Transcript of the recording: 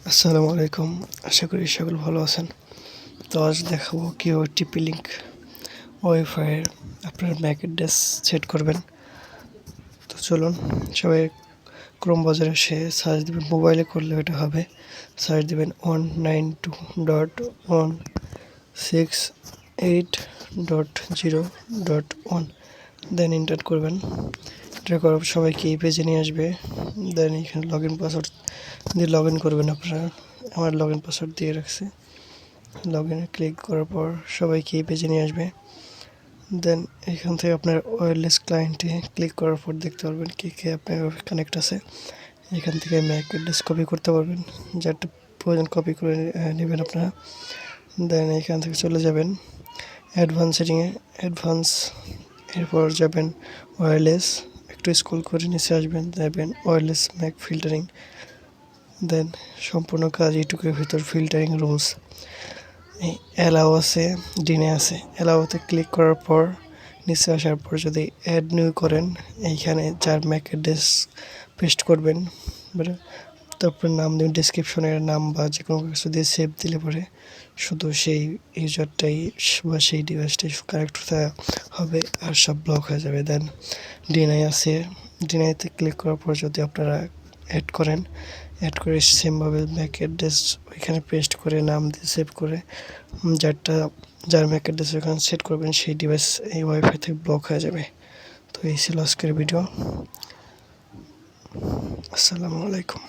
আসসালামু আলাইকুম। আশা করি সকল ভালো আছেন। তো আজ দেখাবো কীভাবে টিপি লিঙ্ক ওয়াইফাইয়ের আপনার ম্যাক অ্যাড্রেস সেট করবেন। তো চলুন সবাই ক্রোম বাজারে এসে সার্চ দেবেন, মোবাইলে করলে এটা হবে। সার্চ দেবেন 192.168.0.1, দেন এন্টার করবেন। এন্টার করার পর সবাইকে এই পেজে নিয়ে আসবে। দেন এখানে লগ ইন পাসওয়ার্ড দিয়ে লগ ইন করবেন আপনারা। আমার লগ ইন পাসওয়ার্ড দিয়ে রাখছি। লগ ইনে ক্লিক করার পর সবাইকে এই পেজে নিয়ে আসবে। দেন এখান থেকে আপনার ওয়্যারলেস ক্লায়েন্টে ক্লিক করার পর দেখতে পারবেন কে কে আপনার কানেক্ট আছে। এখান থেকে ম্যাক অ্যাড্রেস কপি করতে পারবেন, যেটা প্রয়োজন কপি করে নেবেন আপনারা। দেন এখান থেকে চলে যাবেন অ্যাডভান্স সেটিংয়ে, এরপর যাবেন ওয়্যারলেস, একটু স্ক্রল করে নিচে আসবেন, যাবেন ওয়্যারলেস ম্যাক ফিল্টারিং। দেন সম্পূর্ণ কাজ এইটুকুর ভিতর ফিল্টারিং রুলস অ্যালাউ আছে, ডিনে আছে। অ্যালাউতে ক্লিক করার পর নিচে আসার পর যদি অ্যাড নিউ করেন, এইখানে যার ম্যাক অ্যাড্রেস পেস্ট করবেন, তারপর নাম দেবেন, ডিসক্রিপশনের নাম বা যে কোনো কিছু দিয়ে সেভ দিলে পরে শুধু সেই ইউজারটাই বা সেই ডিভাইসটাই কানেক্ট হবে, আর সব ব্লক হয়ে যাবে। দেন ডিনাই আছে, ডিনাইতে ক্লিক করার পর যদি আপনারা অ্যাড করেন, অ্যাড করে সেমভাবে ম্যাক অ্যাড্রেস ওইখানে পেস্ট করে নাম দিয়ে সেভ করে যার ম্যাক অ্যাড্রেস ওখানে সেট করবেন, সেই ডিভাইস এই ওয়াইফাই থেকে ব্লক হয়ে যাবে। তো এই ছিল আজকের ভিডিও। আসসালামু আলাইকুম।